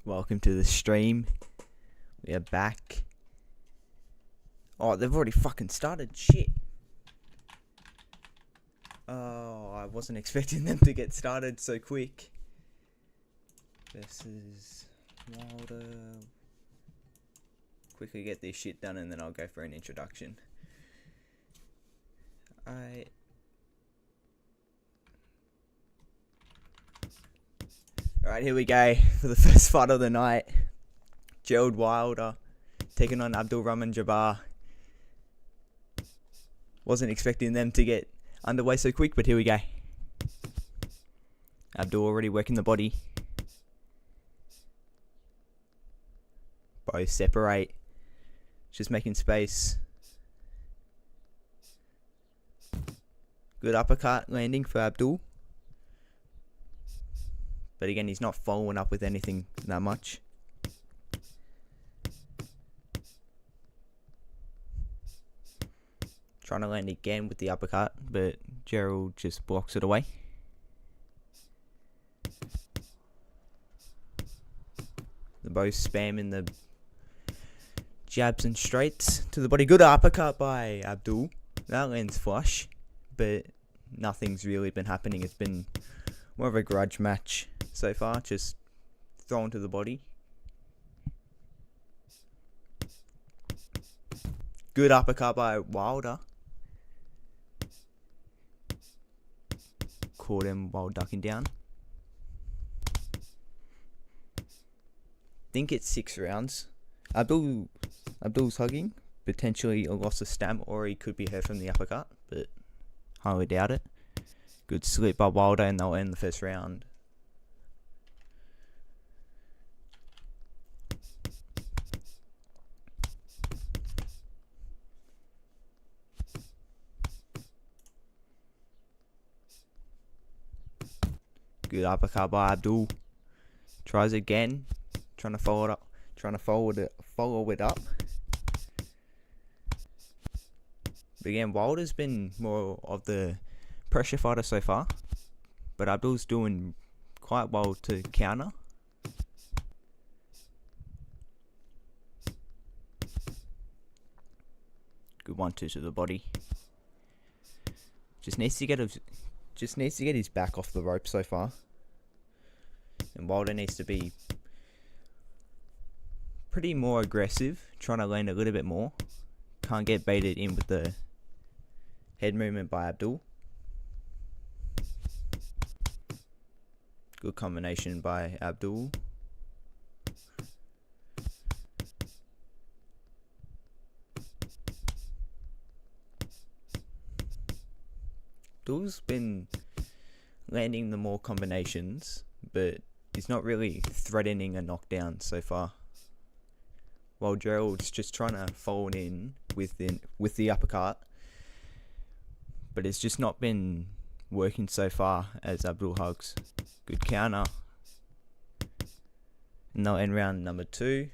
Welcome to the stream. We are back. Oh, they've already fucking started. Shit. Oh, I wasn't expecting them to get started so quick. This is Wilder. Quickly get this shit done and then I'll go for an introduction. Alright, here we go for the first fight of the night. Gerald Wilder taking on Abdul Rahman Jabbar. Wasn't expecting them to get underway so quick, but here we go. Abdul already working the body. Both separate. Just making space. Good uppercut landing for Abdul. But again, he's not following up with anything that much. Trying to land again with the uppercut, but Gerald just blocks it away. They're both spamming the jabs and straights to the body. Good uppercut by Abdul. That lands flush, but nothing's really been happening. It's been more of a grudge match so far, just thrown to the body. Good uppercut by Wilder. Caught him while ducking down. Think it's 6 rounds. Abdul's hugging. Potentially a loss of stamina, or he could be hurt from the uppercut, but highly doubt it. Good slip by Wilder and they'll end the first round. Good uppercut by Abdul. Tries again. Trying to follow it up. Follow it up. But again, Wilder's been more of the pressure fighter so far, but Abdul's doing quite well to counter. Good 1-2 to the body. Just needs to get his back off the rope so far, and Wilder needs to be pretty more aggressive, trying to land a little bit more. Can't get baited in with the head movement by Abdul. Good combination by Abdul. Abdul's been landing the more combinations, but he's not really threatening a knockdown so far. While Gerald's just trying to fold in with the uppercut, but it's just not been working so far as Abdul hugs. Good counter. And they'll end round number 2. I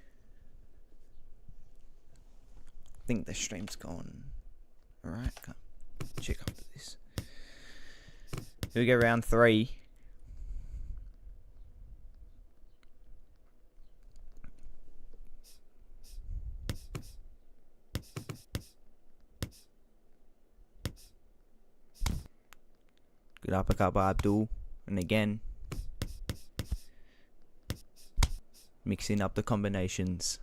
think the stream's gone. Alright, check after this. Here we go, round 3. Good uppercut by Abdul. And again, mixing up the combinations.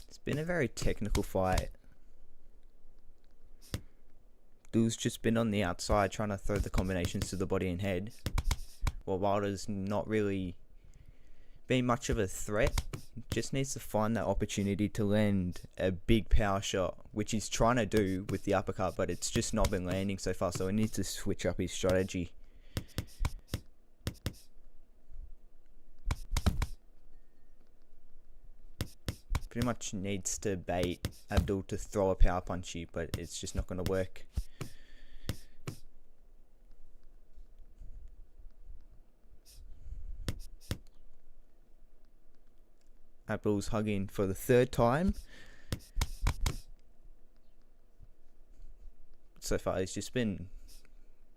It's been a very technical fight. Abdul's just been on the outside trying to throw the combinations to the body and head, while Wilder's not really been much of a threat. Just needs to find that opportunity to land a big power shot, which he's trying to do with the uppercut, but it's just not been landing so far, so he needs to switch up his strategy. Pretty much needs to bait Abdul to throw a power punchy, but it's just not going to work. Abdul's hugging for the 3rd time. so far. He's just been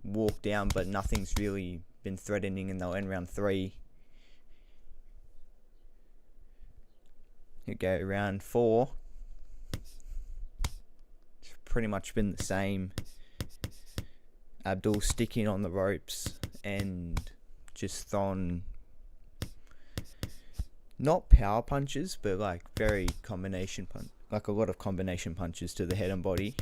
walked down, but nothing's really been threatening, and they'll end round 3. You go round 4. It's pretty much been the same. Abdul sticking on the ropes and just throwing not power punches, but like very combination punch, like a lot of combination punches to the head and body.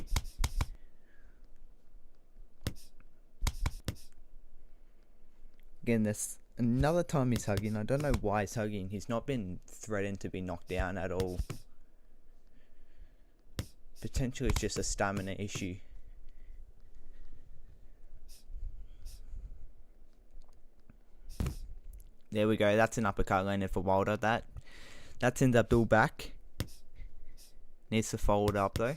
Again, that's another time he's hugging. I don't know why he's hugging. He's not been threatened to be knocked down at all. Potentially it's just a stamina issue. There we go. That's an uppercut landed for Wilder. That sends Abdul back. Needs to fold up though.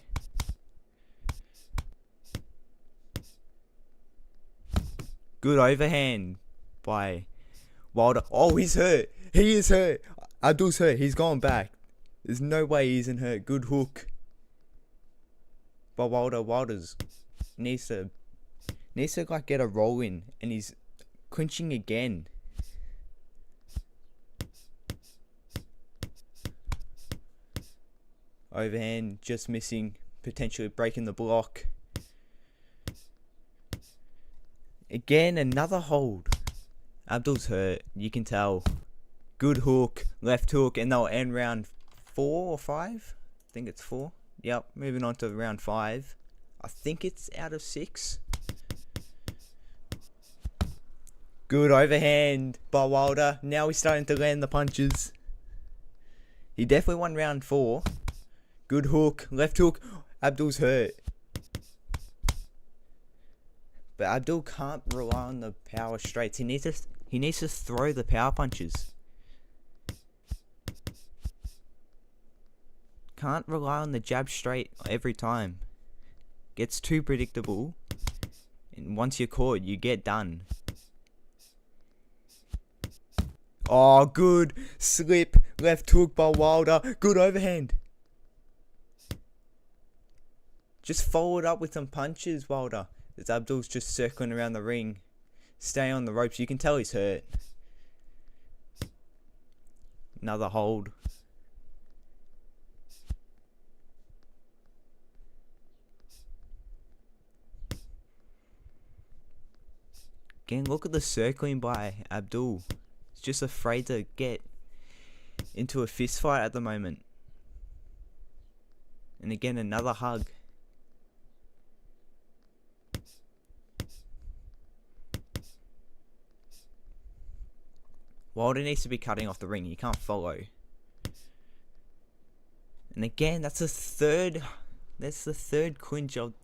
Good overhand by Wilder. Oh, he's hurt. He is hurt. Abdul's hurt. He's gone back. There's no way he isn't hurt. Good hook. But Wilder's needs to like get a roll in, and he's clinching again. Overhand just missing, potentially breaking the block. Again, another hold. Abdul's hurt, you can tell. Good hook, left hook, and they'll end round 4 or 5. I think it's 4. Yep, moving on to round 5. I think it's out of 6. Good overhand by Wilder. Now he's starting to land the punches. He definitely won round 4. Good hook, left hook. Abdul's hurt. But Abdul can't rely on the power straights. He needs to throw the power punches. Can't rely on the jab straight every time. Gets too predictable. And once you're caught, you get done. Oh, good slip. Left hook by Wilder. Good overhand. Just follow it up with some punches, Wilder. As Abdul's just circling around the ring. Stay on the ropes. You can tell he's hurt. Another hold. Again, look at the circling by Abdul. He's just afraid to get into a fist fight at the moment. And again, another hug. Wilder needs to be cutting off the ring. He can't follow. And again, that's the third clinch of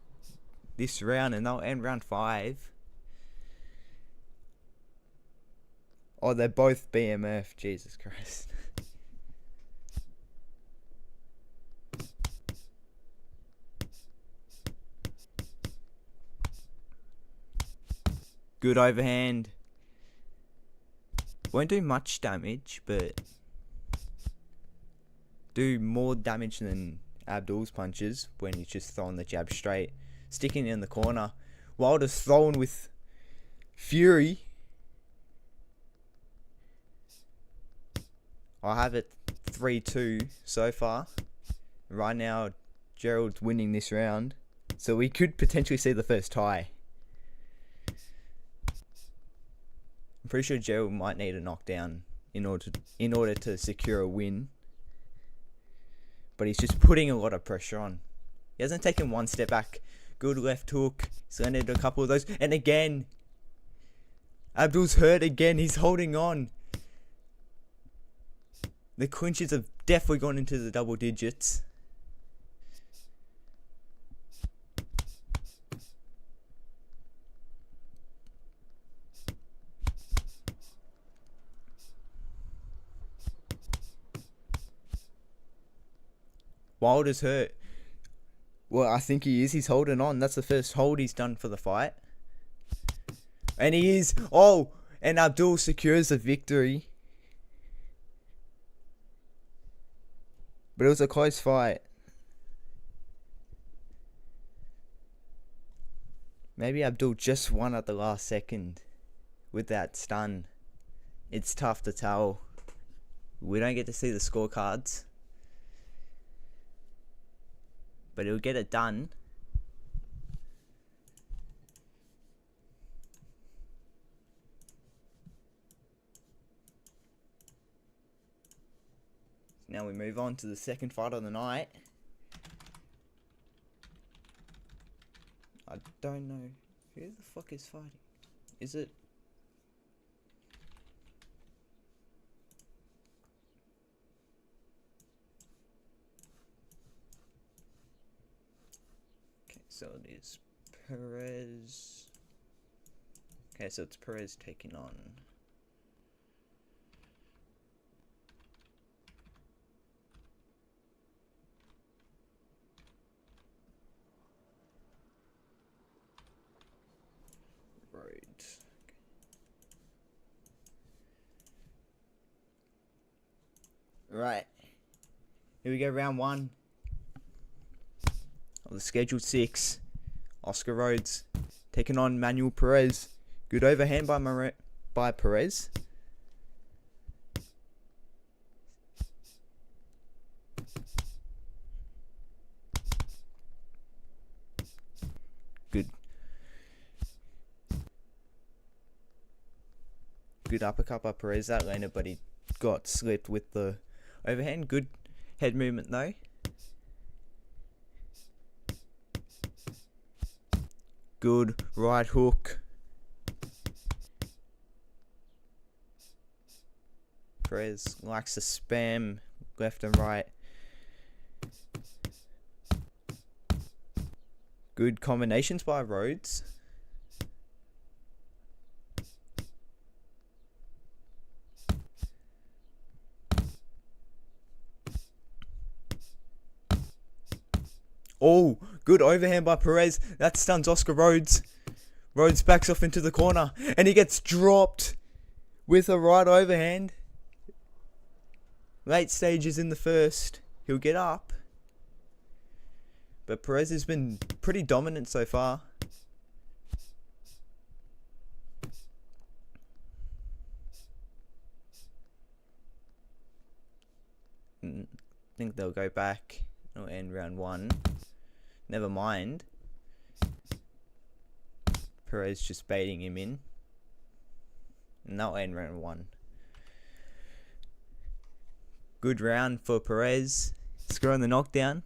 this round, and they'll end round 5. Oh, they're both BMF. Jesus Christ. Good overhand. Won't do much damage, but do more damage than Abdul's punches when he's just throwing the jab straight. Sticking in the corner. Wilder's throwing with fury. I have it 3-2 so far. Right now, Gerald's winning this round. So we could potentially see the first tie. I'm pretty sure Gerald might need a knockdown in order to secure a win. But he's just putting a lot of pressure on. He hasn't taken one step back. Good left hook. He's landed a couple of those. And again, Abdul's hurt again. He's holding on. The clinches have definitely gone into the double digits. Wilder's hurt. Well, I think he is. He's holding on. That's the first hold he's done for the fight. And he is. Oh, and Abdul secures the victory. But it was a close fight. Maybe Abdul just won at the last second with that stun. It's tough to tell. We don't get to see the scorecards, but he'll get it done. Now we move on to the second fight of the night. I don't know. Who the fuck is fighting? Is it... Okay, so it is Perez. Okay, so it's Perez taking on... Right, here we go, round 1 of the scheduled 6. Oscar Rhodes taking on Manuel Perez. Good overhand by Perez. Good uppercut by Perez. That landed, but he got slipped with the overhand. Good head movement though. Good right hook. Perez likes to spam left and right. Good combinations by Rhodes. Oh, good overhand by Perez. That stuns Oscar Rhodes. Rhodes backs off into the corner and he gets dropped with a right overhand. Late stages in the first. He'll get up. But Perez has been pretty dominant so far. I think they'll go back. It'll end round 1. Never mind. Perez just baiting him in. And that'll end round 1. Good round for Perez. Scoring the knockdown.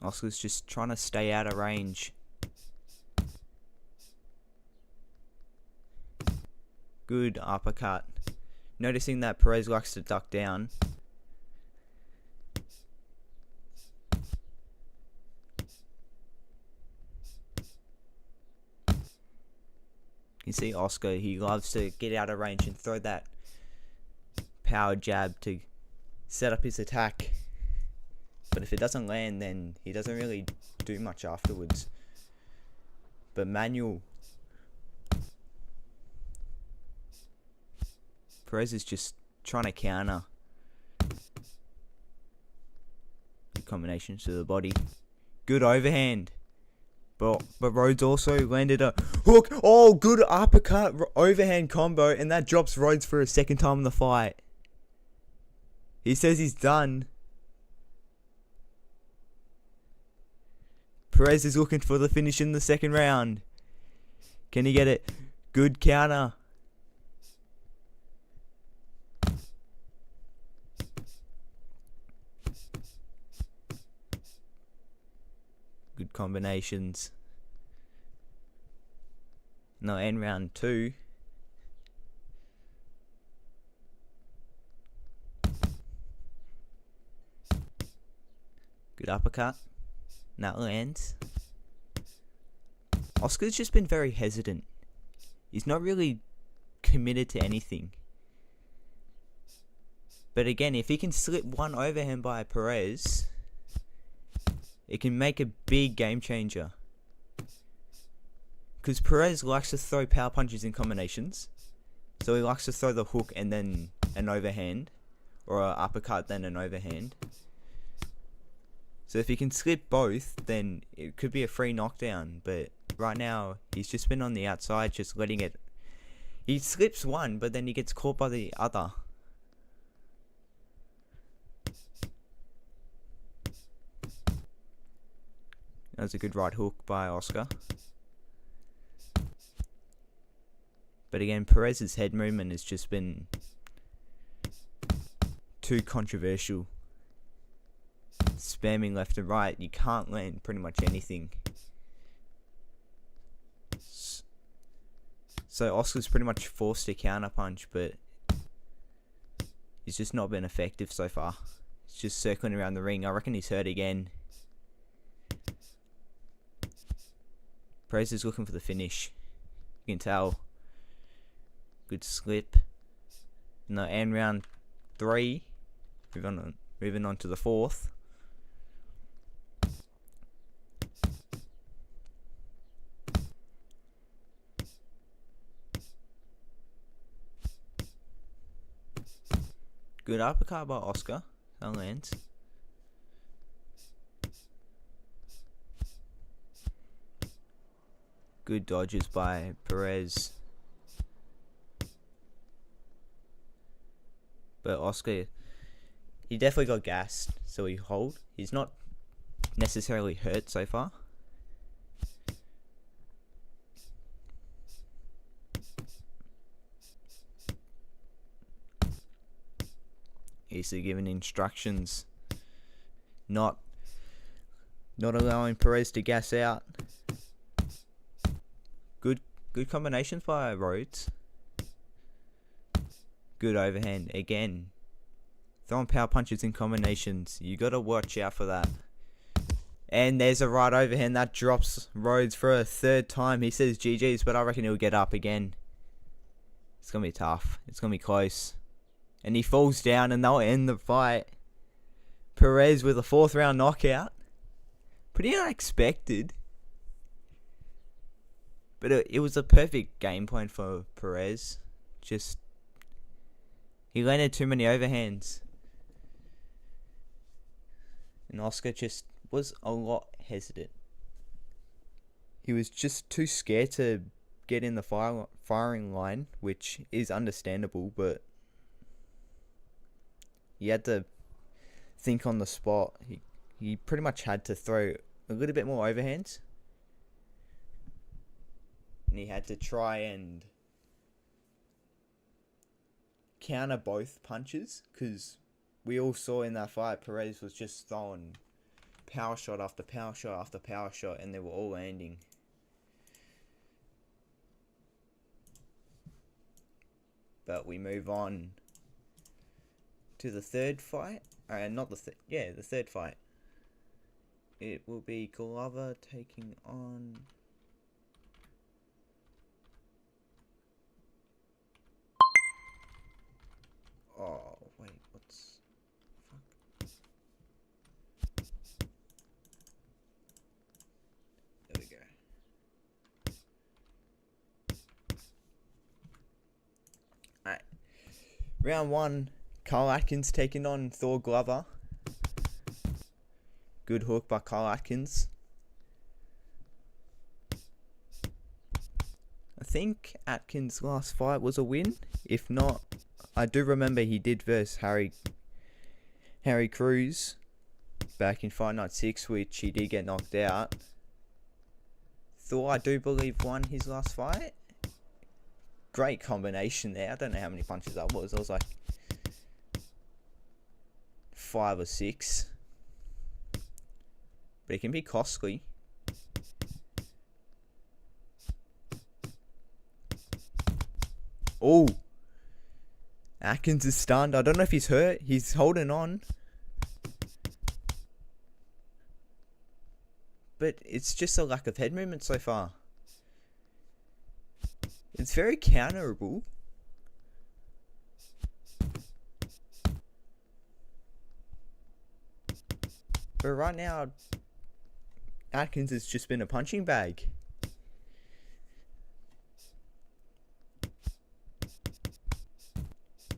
Oscar's just trying to stay out of range. Good uppercut. Noticing that Perez likes to duck down. You see Oscar, he loves to get out of range and throw that power jab to set up his attack. But if it doesn't land, then he doesn't really do much afterwards. But Manuel... Perez is just trying to counter. Good combinations to the body. Good overhand. But Rhodes also landed a hook. Oh, good uppercut overhand combo. And that drops Rhodes for a second time in the fight. He says he's done. Perez is looking for the finish in the second round. Can he get it? Good counter. Good combinations. No, end round 2. Good uppercut. That lands. Oscar's just been very hesitant. He's not really committed to anything. But again, if he can slip one overhand by Perez, it can make a big game changer. Because Perez likes to throw power punches in combinations. So he likes to throw the hook and then an overhand. Or an uppercut then an overhand. So if he can slip both, then it could be a free knockdown. But right now, he's just been on the outside, just letting it... He slips one, but then he gets caught by the other. That was a good right hook by Oscar. But again, Perez's head movement has just been too controversial. Spamming left and right, you can't land pretty much anything. So Oscar's pretty much forced to counter punch, but he's just not been effective so far. He's just circling around the ring. I reckon he's hurt again. Perez is looking for the finish. You can tell. Good slip. No, and round 3. Moving on to the 4th. Good uppercut by Oscar. That lands. Good dodges by Perez. But Oscar, he definitely got gassed, so he hold. He's not necessarily hurt so far. He's given instructions, not allowing Perez to gas out. Good combinations by Rhodes. Good overhand again. Throwing power punches in combinations. You gotta watch out for that. And there's a right overhand that drops Rhodes for a 3rd time. He says GG's, but I reckon he'll get up again. It's gonna be tough. It's gonna be close. And he falls down and they'll end the fight. Perez with a 4th round knockout. Pretty unexpected. But it was a perfect game plan for Perez. Just... he landed too many overhands. And Oscar just was a lot hesitant. He was just too scared to get in the firing line, which is understandable, but he had to think on the spot. He pretty much had to throw a little bit more overhands. And he had to try and counter both punches, because we all saw in that fight Perez was just throwing power shot after power shot after power shot, and they were all landing. But we move on to the 3rd fight. The 3rd fight. It will be Glover taking on... Oh, wait, what's... Fuck. There we go. Alright. Round 1, Carl Atkins taking on Thor Glover. Good hook by Carl Atkins. I think Atkins' last fight was a win. If not, I do remember he did versus Harry Cruz back in Fight Night 6, which he did get knocked out. Thor, I do believe, won his last fight. Great combination there. I don't know how many punches that was. It was like 5 or 6. But it can be costly. Oh! Atkins is stunned. I don't know if he's hurt. He's holding on. But it's just a lack of head movement so far. It's very counterable. But right now, Atkins has just been a punching bag.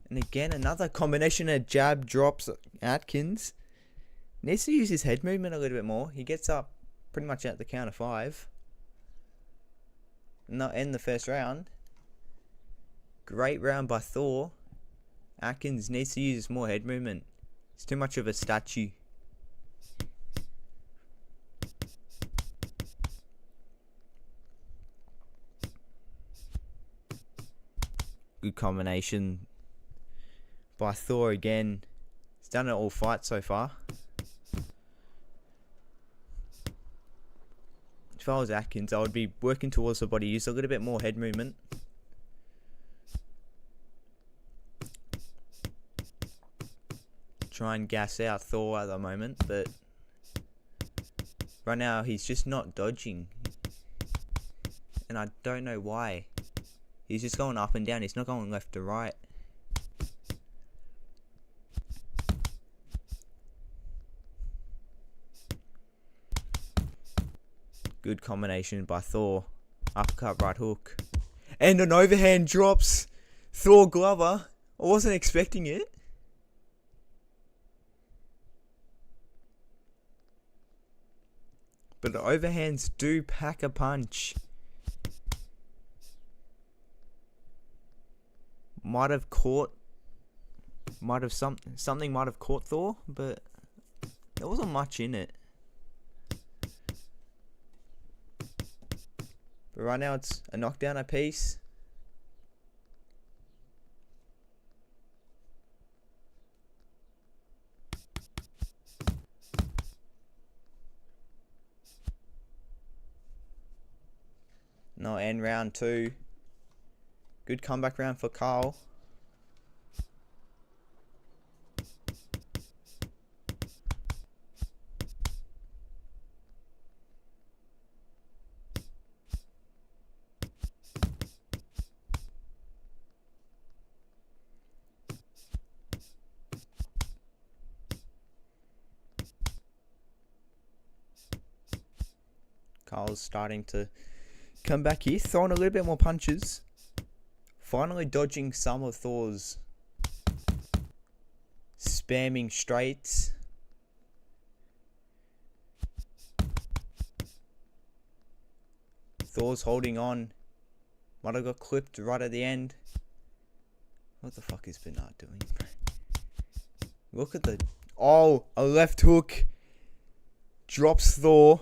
And again, another combination of jab drops. Atkins needs to use his head movement a little bit more. He gets up pretty much at the count of 5. Not end the first round. Great round by Thor. Atkins needs to use more head movement. It's too much of a statue. Good combination by Thor again. He's done it all fight so far. If I was Atkins, I would be working towards the body, use a little bit more head movement. Try and gas out Thor at the moment, but right now he's just not dodging. And I don't know why. He's just going up and down, he's not going left to right. Good combination by Thor. Uppercut, right hook. And an overhand drops Thor Glover. I wasn't expecting it. But the overhands do pack a punch. Might have caught. Something might have caught Thor, but there wasn't much in it. But right now it's a knockdown apiece. No, and round 2. Good comeback round for Carl. Carl's starting to come back here, throwing a little bit more punches. Finally dodging some of Thor's spamming straights. Thor's holding on. Might have got clipped right at the end. What the fuck is Bernard doing? Look at the... Oh, a left hook. Drops Thor.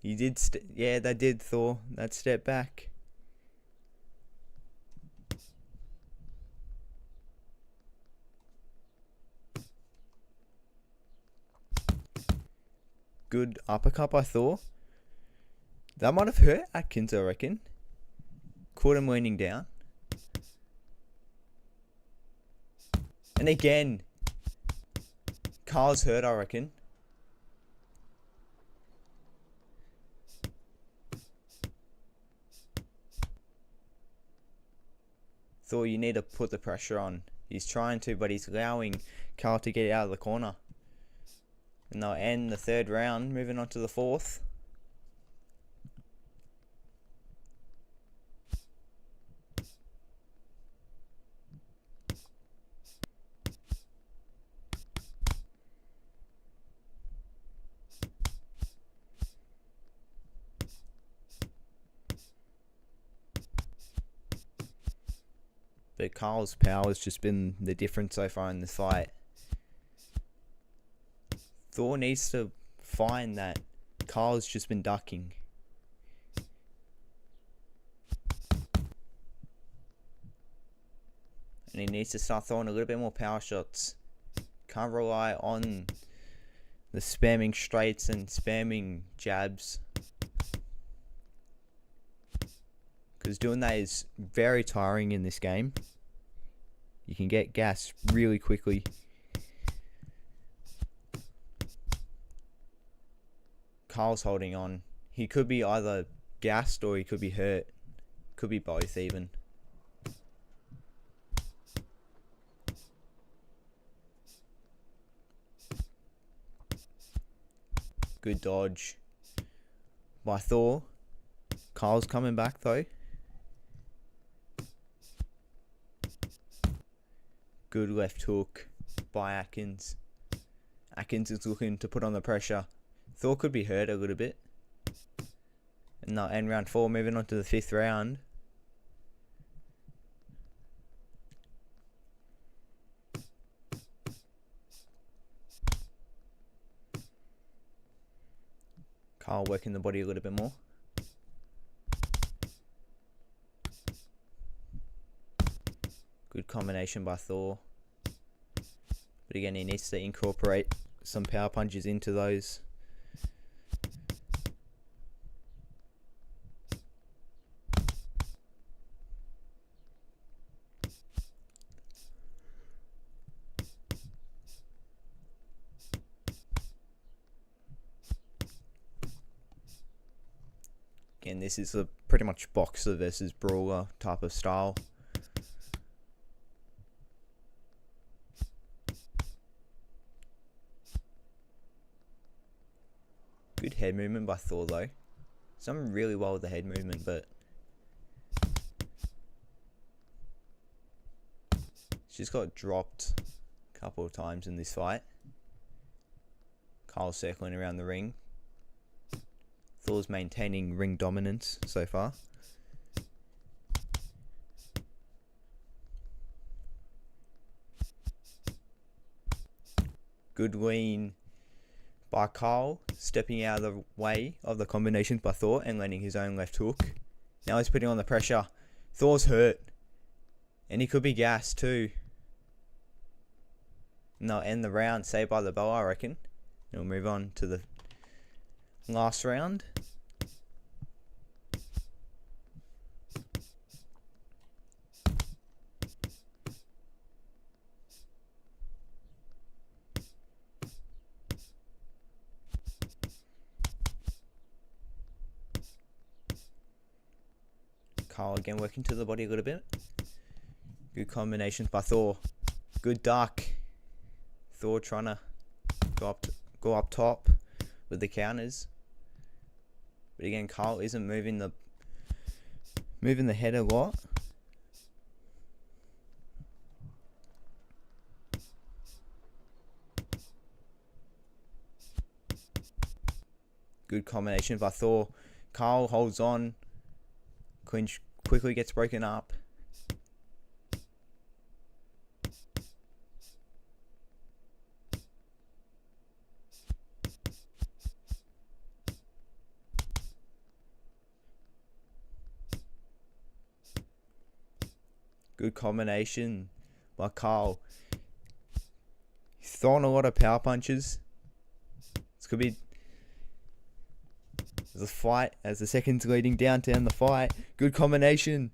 He did, yeah, they did, Thor. That step back. Good uppercut by Thor. That might have hurt Atkins, I reckon. Caught him leaning down. And again, Carl's hurt, I reckon. Thor, you need to put the pressure on. He's trying to, but he's allowing Carl to get out of the corner. And they'll end the 3rd round, moving on to the 4th. But Carl's power has just been the difference so far in this fight. Thor needs to find that Carl's just been ducking. And he needs to start throwing a little bit more power shots. Can't rely on the spamming straights and spamming jabs. Because doing that is very tiring in this game. You can get gassed really quickly. Carl's holding on. He could be either gassed or he could be hurt. Could be both even. Good dodge by Thor. Kyle's coming back though. Good left hook by Atkins. Atkins is looking to put on the pressure. Thor could be hurt a little bit. And now end round 4, moving on to the 5th round. Kyle working the body a little bit more. Good combination by Thor. But again, he needs to incorporate some power punches into those. Again, this is a pretty much boxer versus brawler type of style. Good head movement by Thor though. He's done really well with the head movement, but she's got dropped a couple of times in this fight. Kyle's circling around the ring. Thor's maintaining ring dominance so far. Good lean by Kyle, stepping out of the way of the combinations by Thor and landing his own left hook. Now he's putting on the pressure. Thor's hurt. And he could be gassed too. And they'll end the round, saved by the bell, I reckon. And we'll move on to the last round. Kyle again working to the body a little bit. Good combinations by Thor. Good duck. Thor trying to go up top with the counters. But again, Kyle isn't moving the head a lot. Good combination by Thor. Kyle holds on. Clinch quickly gets broken up. Good combination by Kyle. He's throwing a lot of power punches. This could be the fight as the seconds leading down to end the fight. Good combination.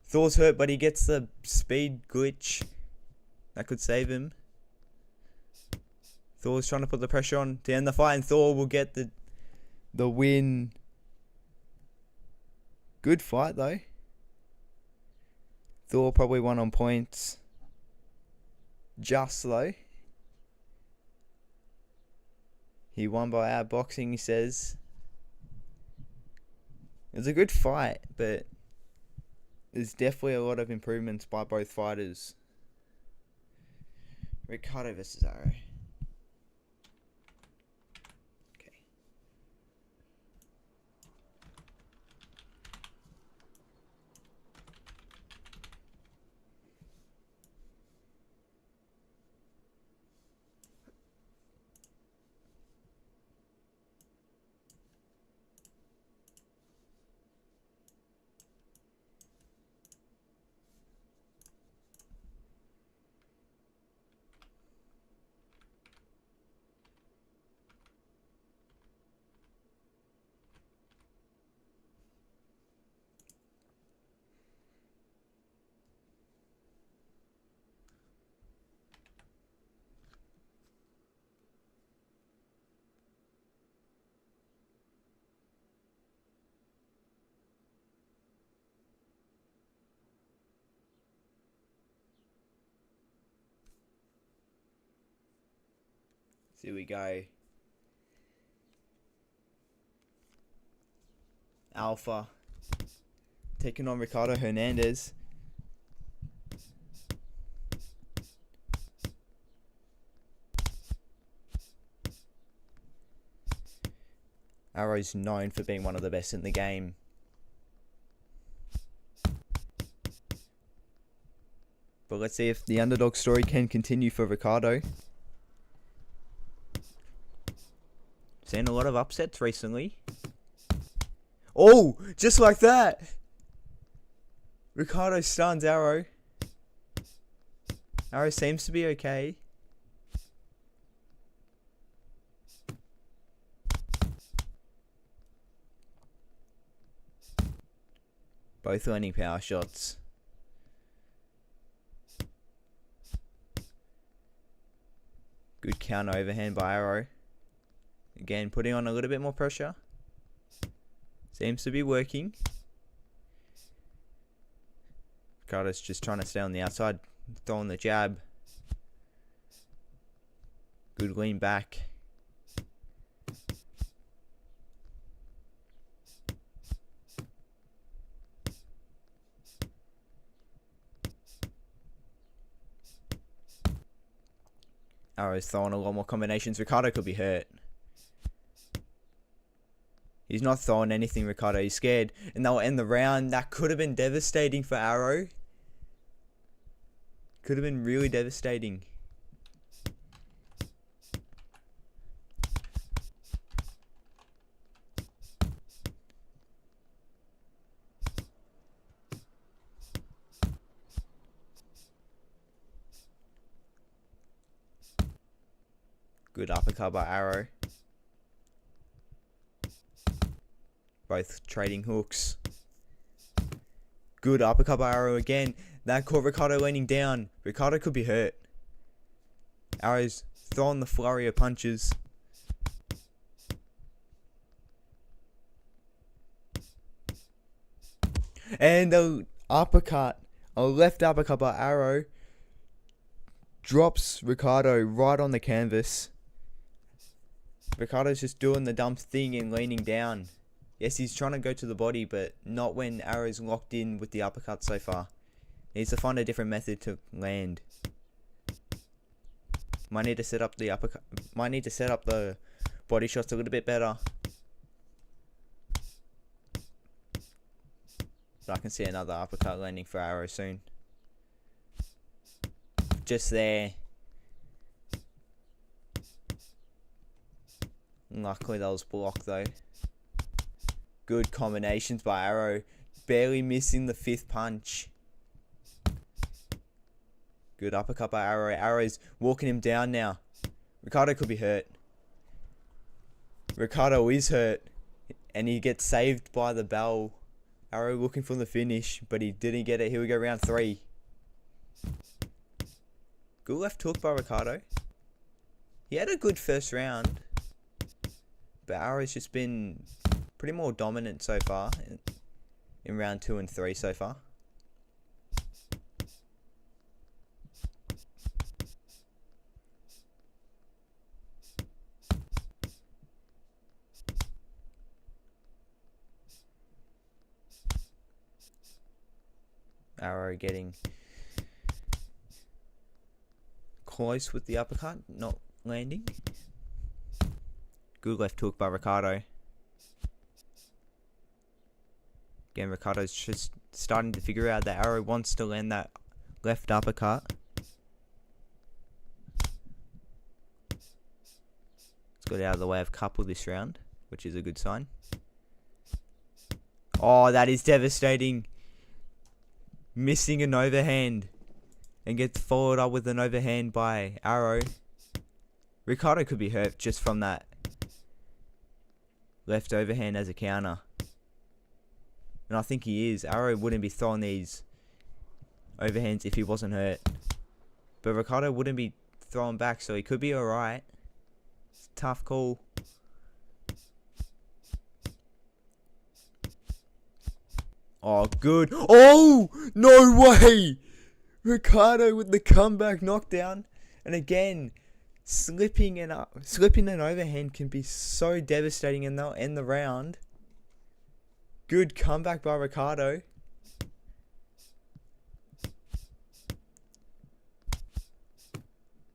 Thor's hurt, but he gets the speed glitch. That could save him. Thor's trying to put the pressure on to end the fight, and Thor will get the win. Good fight though. Thor probably won on points. Just though. He won by outboxing, he says. It was a good fight, but there's definitely a lot of improvements by both fighters. Ricardo versus Arrow. Okay. So here we go. Alpha taking on Ricardo Hernandez. Arrow's known for being one of the best in the game. But let's see if the underdog story can continue for Ricardo. Seen a lot of upsets recently. Oh, just like that. Ricardo stuns Arrow. Arrow seems to be okay. Both landing power shots. Good counter overhand by Arrow. Again, putting on a little bit more pressure. Seems to be working. Ricardo's just trying to stay on the outside. Throwing the jab. Good lean back. Arrow's throwing a lot more combinations. Ricardo could be hurt. He's not throwing anything, Ricardo. He's scared. And they'll end the round. That could have been devastating for Arrow. Could have been really devastating. Good uppercut by Arrow. Both trading hooks. Good uppercut by Arrow again. That caught Ricardo leaning down. Ricardo could be hurt. Arrow's throwing the flurry of punches. And a uppercut. A left uppercut by Arrow. Drops Ricardo right on the canvas. Ricardo's just doing the dumb thing and leaning down. Yes, he's trying to go to the body, but not when Arrow's locked in with the uppercut so far. Needs to find a different method to land. Might need to set up the uppercut. Might need to set up the body shots a little bit better. But I can see another uppercut landing for Arrow soon. Just there. Luckily that was blocked though. Good combinations by Arrow. Barely missing the fifth punch. Good uppercut by Arrow. Arrow's walking him down now. Ricardo could be hurt. Ricardo is hurt. And he gets saved by the bell. Arrow looking for the finish, but he didn't get it. Here we go, round 3. Good left hook by Ricardo. He had a good first round. But Arrow's just been pretty more dominant so far. In round 2 and 3 so far. Arrow getting close with the uppercut, not landing. Good left hook by Ricardo. Again, Ricardo's just starting to figure out that Arrow wants to land that left uppercut. It's got out of the way of couple this round, which is a good sign. Oh, that is devastating. Missing an overhand. And gets followed up with an overhand by Arrow. Ricardo could be hurt just from that left overhand as a counter. And I think he is. Arrow wouldn't be throwing these overhands if he wasn't hurt. But Ricardo wouldn't be throwing back, so he could be alright. It's a tough call. Oh, good. Oh, no way. Ricardo with the comeback knockdown. And again, slipping an overhand can be so devastating, and they'll end the round. Good comeback by Ricardo.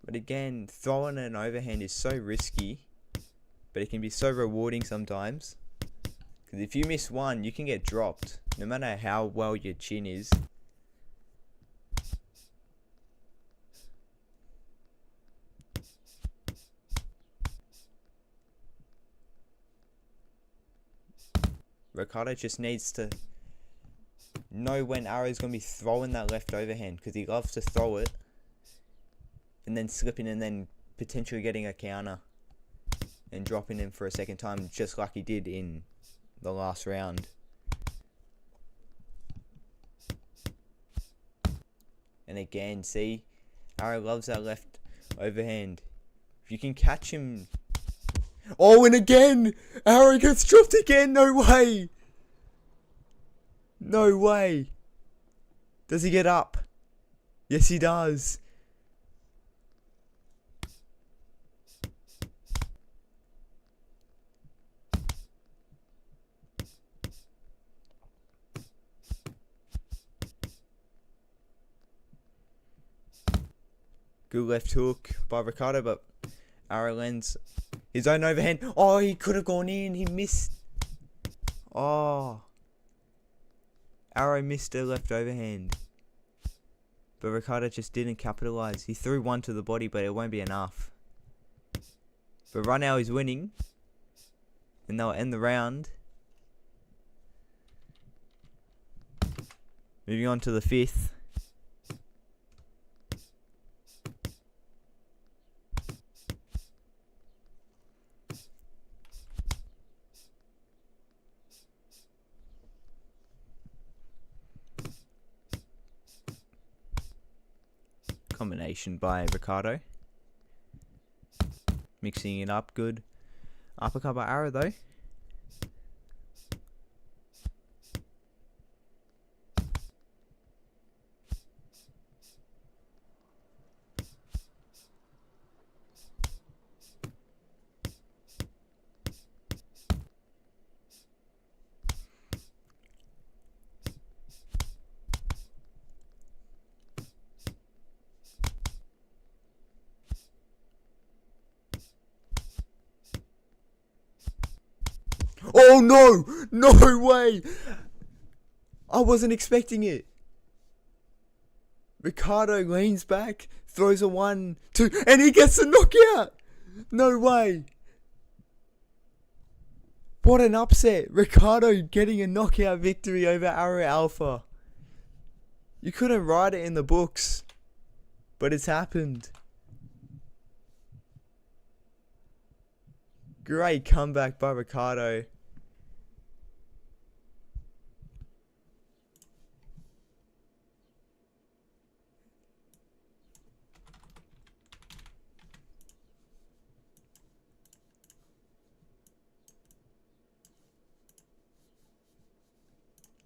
But again, throwing an overhand is so risky, but it can be so rewarding sometimes. Because if you miss one, you can get dropped, no matter how well your chin is. Ricardo just needs to know when Arrow's going to be throwing that left overhand, because he loves to throw it and then slipping and then potentially getting a counter and dropping him for a second time, just like he did in the last round. And again, see, Arrow loves that left overhand. If you can catch him... Oh, and again! Arrow gets dropped again! No way! No way! Does he get up? Yes, he does. Good left hook by Ricardo, but Arrow lands his own overhand. Oh, he could have gone in. He missed. Oh. Arrow missed a left overhand. But Ricardo just didn't capitalize. He threw one to the body, but it won't be enough. But right now he's winning. And they'll end the round. Moving on to the fifth. Combination by Ricardo. Mixing it up, good. Uppercut by Arrow though. Oh no! No way! I wasn't expecting it. Ricardo leans back, throws a 1, 2, and he gets a knockout! No way! What an upset! Ricardo getting a knockout victory over Arrow Alpha. You couldn't write it in the books, but it's happened. Great comeback by Ricardo.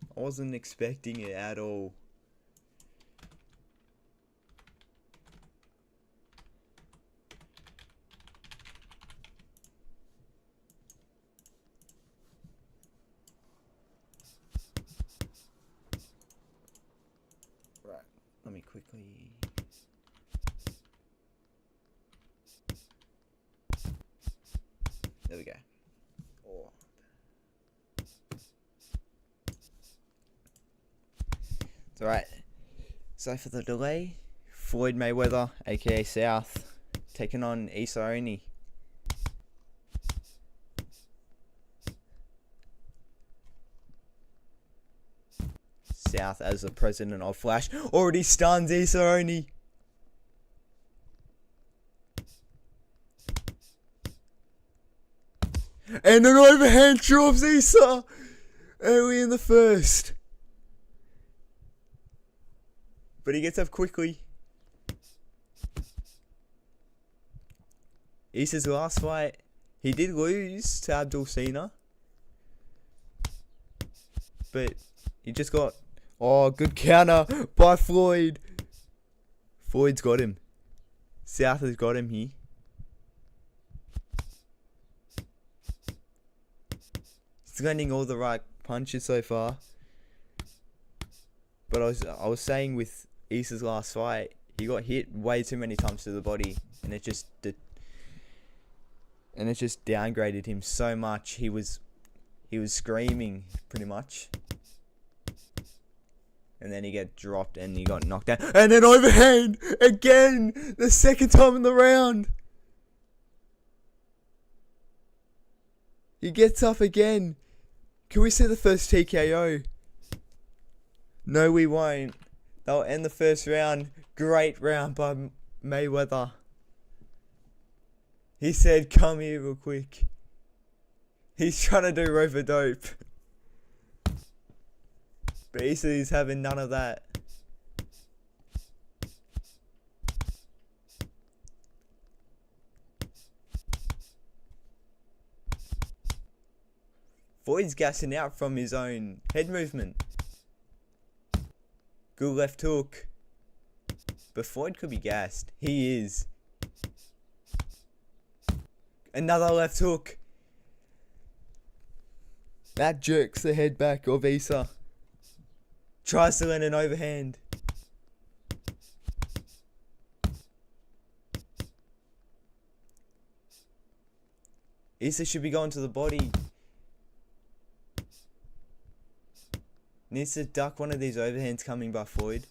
I wasn't expecting it at all. Right, let me quickly... There we go. Oh. It's alright. So for the delay, Floyd Mayweather, aka South, taking on Issa Oni. South, as the president of Flash, already stuns Issa Oni. And an overhand drops Issa early in the first. But he gets up quickly. Issa's last fight, he did lose to Abdul Cena. But he just got... Oh, good counter by Floyd. Floyd's got him. South has got him here. He's landing all the right punches so far. But I was saying with Isa's last fight, he got hit way too many times to the body, and it just downgraded him so much. He was screaming pretty much. And then he got dropped and he got knocked down. And then overhand again, the second time in the round. He gets up again. Can we see the first TKO? No, we won't. They'll end the first round. Great round by Mayweather. He said, come here real quick. He's trying to do rope-a-dope. But he's having none of that. Floyd's gassing out from his own head movement. Good left hook. But Floyd could be gassed. He is. Another left hook. That jerks the head back of Isa. Tries to land an overhand. Isa should be going to the body. Needs to duck one of these overhands coming by Floyd.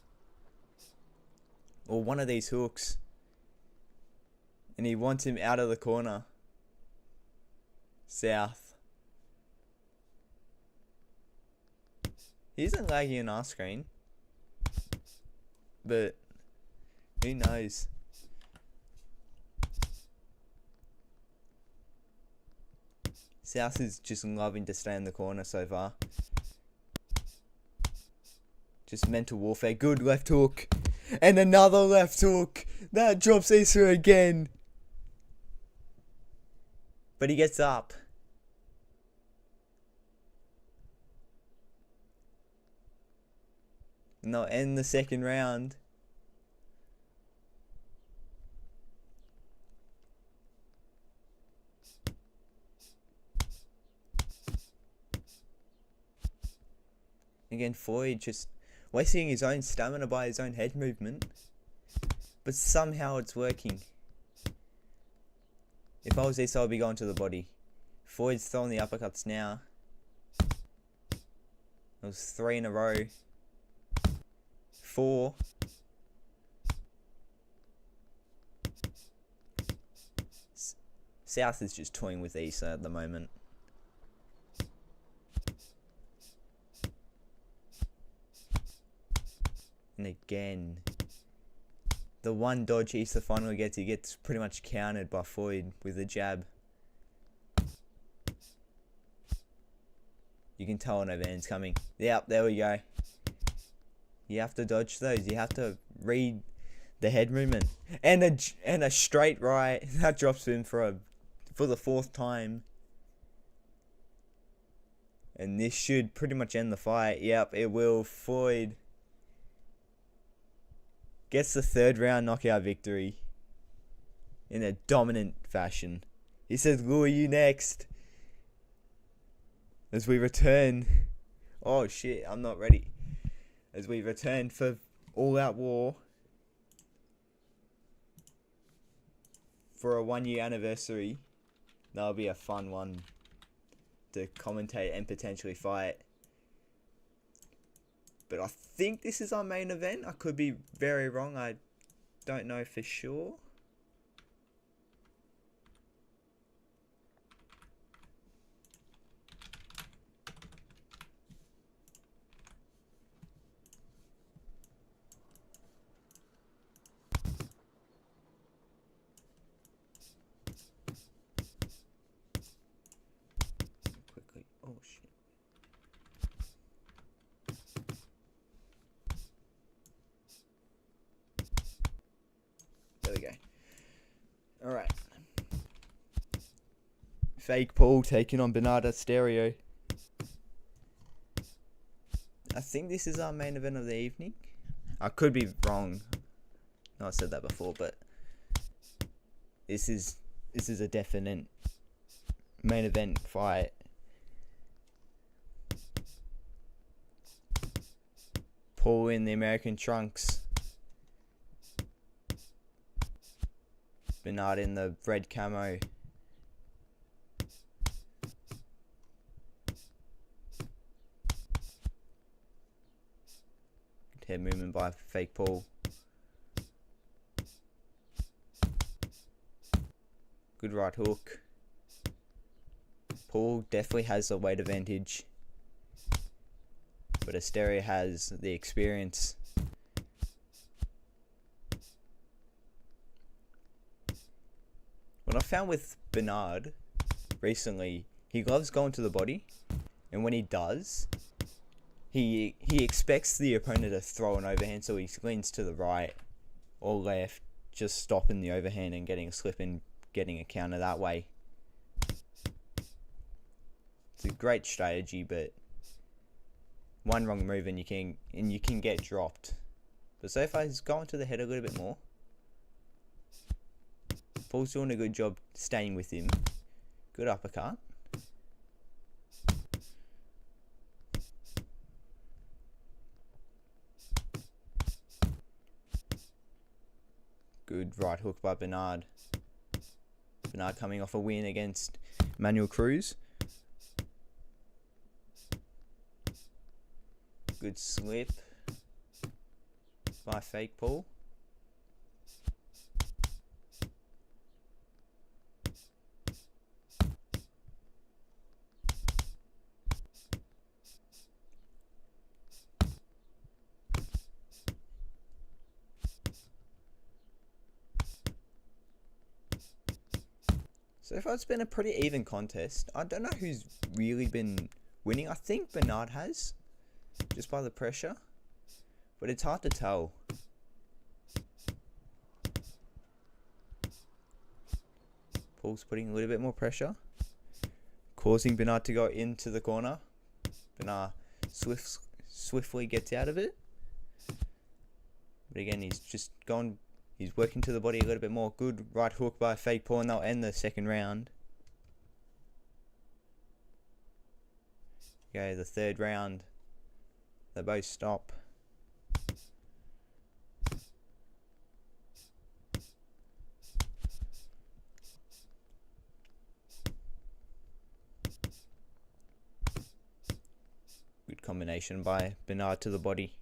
Or one of these hooks. And he wants him out of the corner. South. He isn't lagging on our screen. But who knows? South is just loving to stay in the corner so far. Just mental warfare. Good left hook. And another left hook. That drops Isa again. But he gets up. And they'll end the second round. Again, Floyd just wasting his own stamina by his own head movement. But somehow it's working. If I was Isa, I'd be going to the body. Floyd's throwing the uppercuts now. It was 3 in a row. 4. South is just toying with Isa at the moment. And again, the one dodge Isa finally gets, he gets pretty much countered by Floyd with a jab. You can tell an overhand's coming. Yep, there we go. You have to dodge those. You have to read the head movement. And a straight right. That drops him for the 4th time. And this should pretty much end the fight. Yep, it will. Floyd gets the 3rd round knockout victory in a dominant fashion. He says, "Who are you next?" As we return. Oh shit, I'm not ready. As we return for All Out War for a 1-year anniversary. That'll be a fun one to commentate and potentially fight. But I think this is our main event. I could be very wrong. I don't know for sure. Quickly. Oh shit. There we go. Alright. Fake Paul taking on Bernardo Stereo. I think this is our main event of the evening. I could be wrong. No, I said that before, but this is a definite main event fight. Paul in the American trunks. Bernard in the red camo. Good head movement by fake Paul. Good right hook. Paul definitely has the weight advantage, but Asteria has the experience. What I found with Bernard recently, he loves going to the body, and when he does, he expects the opponent to throw an overhand, so he leans to the right or left, just stopping the overhand and getting a slip and getting a counter that way. It's a great strategy, but one wrong move and you can get dropped. But so far he's going to the head a little bit more. Paul's doing a good job staying with him. Good uppercut. Good right hook by Bernard. Bernard coming off a win against Manuel Cruz. Good slip by fake Paul. So far it's been a pretty even contest. I don't know who's really been winning. I think Bernard has, just by the pressure, but it's hard to tell. Paul's putting a little bit more pressure, causing Bernard to go into the corner. Bernard swiftly gets out of it, but again he's working to the body a little bit more. Good right hook by fake Paul, and they'll end the second round. Okay, the third round. They both stop. Good combination by Bernard to the body.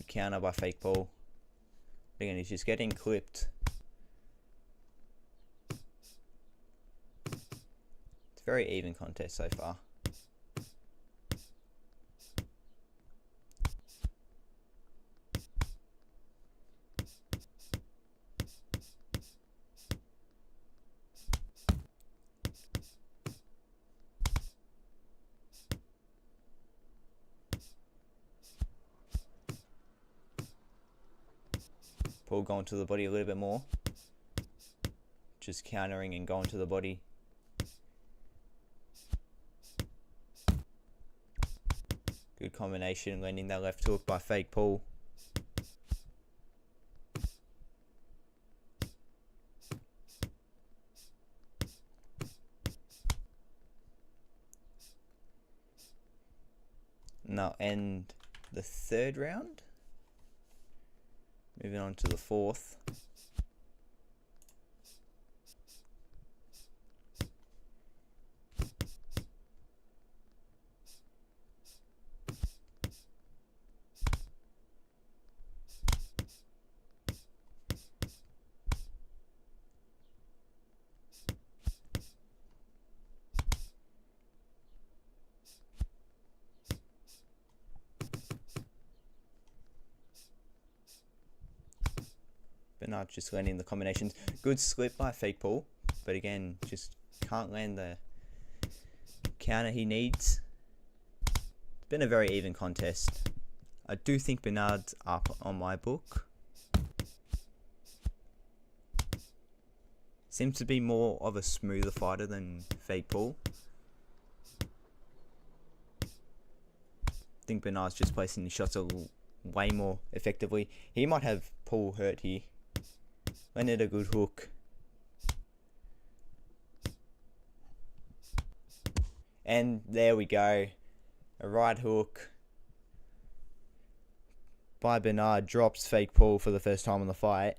Counter by fake Paul. Again, he's just getting clipped. It's a very even contest so far. Paul going to the body a little bit more. Just countering and going to the body. Good combination, landing that left hook by fake Paul. Now end the third round. Moving on to the fourth. Bernard just landing the combinations. Good slip by fake Paul, but again, just can't land the counter he needs. It's been a very even contest. I do think Bernard's up on my book. Seems to be more of a smoother fighter than fake Paul. I think Bernard's just placing the shots a way more effectively. He might have Paul hurt here. Landed a good hook. And there we go. A right hook by Bernard drops fake Paul for the first time in the fight.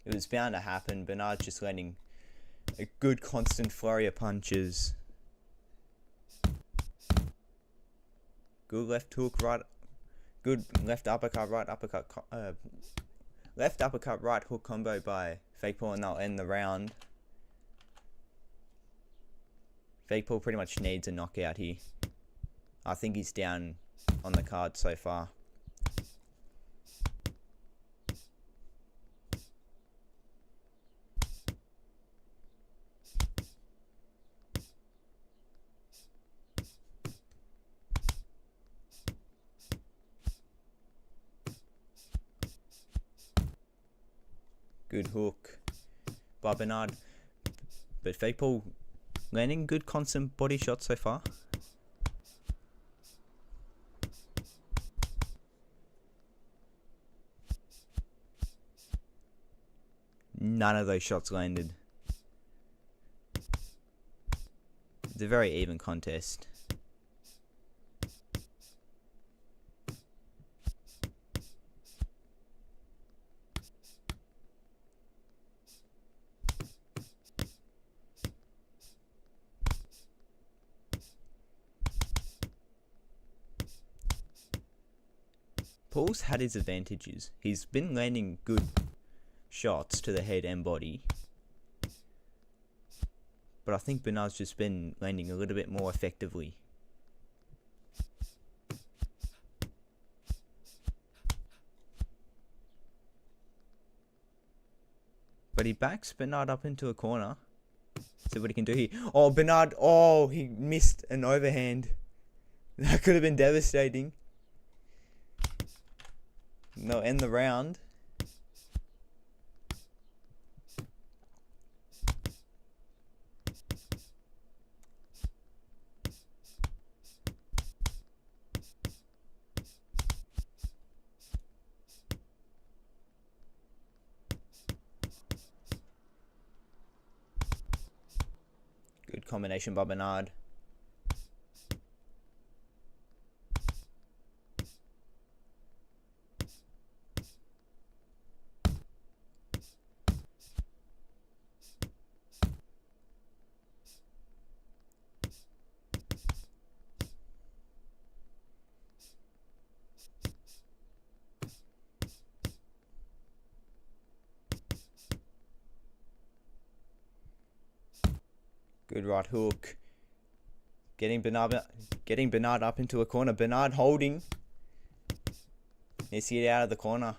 It was bound to happen. Bernard's just landing a good constant flurry of punches. Good left hook, right. Good left uppercut, right uppercut. Left uppercut, right hook combo by Fake Paul, and they'll end the round. Fake Paul pretty much needs a knockout here. I think he's down on the card so far. Good hook by Bernard. But Fake Paul landing good constant body shots so far. None of those shots landed. It's a very even contest. Paul's had his advantages. He's been landing good shots to the head and body. But I think Bernard's just been landing a little bit more effectively. But he backs Bernard up into a corner. See what he can do here. Oh, Bernard. Oh, he missed an overhand. That could have been devastating. No, end the round. Good combination by Bernard. Good right hook. Getting Bernard up into a corner. Bernard holding. Needs to get out of the corner.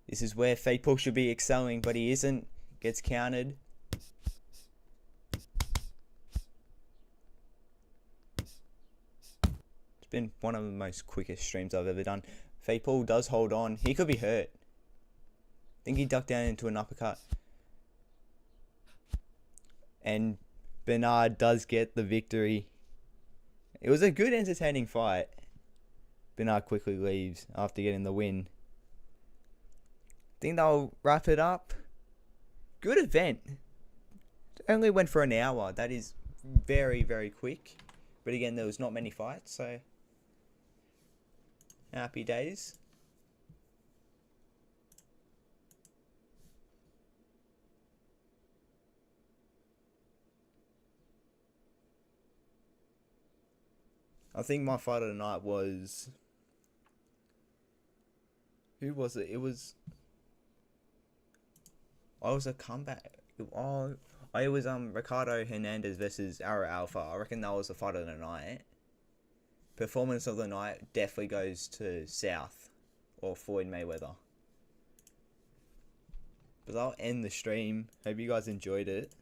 This is where Fake Paul should be excelling, but he isn't. Gets countered. It's been one of the most quickest streams I've ever done. Fake Paul does hold on. He could be hurt. I think he ducked down into an uppercut. And Bernard does get the victory. It was a good, entertaining fight. Bernard quickly leaves after getting the win. I think they'll wrap it up. Good event. It only went for an hour. That is very, very quick. But again, there was not many fights, so happy days. I think my fight of the night was... Who was it? It was... Oh, it was a comeback. Oh, it was Ricardo Hernandez versus Arrow Alpha. I reckon that was the fight of the night. Performance of the night definitely goes to South or Floyd Mayweather. But I'll end the stream. Hope you guys enjoyed it.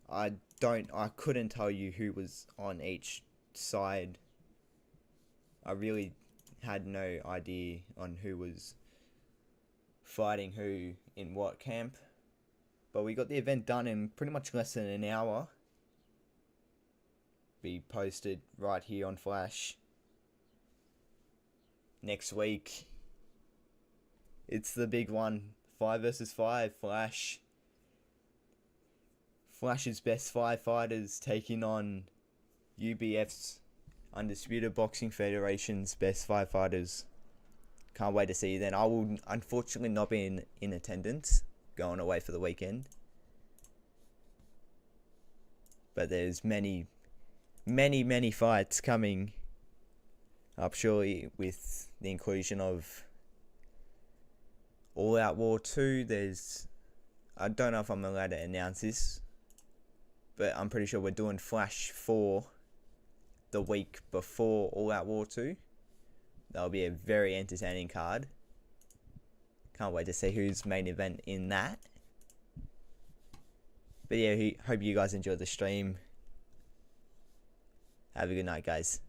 I couldn't tell you who was on each side. I really had no idea on who was fighting who in what camp. But we got the event done in pretty much less than an hour. Be posted right here on Flash. Next week, it's the big one. 5 versus 5, Flash. Flash's best 5 fighters taking on UBF's Undisputed Boxing Federation's best 5 fighters. Can't wait to see you then. I will unfortunately not be in attendance, going away for the weekend. But there's many fights coming up shortly with the inclusion of All Out War 2. I don't know if I'm allowed to announce this, but I'm pretty sure we're doing Flash 4 the week before All Out War 2. That'll be a very entertaining card. Can't wait to see who's main event in that. But yeah, hope you guys enjoyed the stream. Have a good night, guys.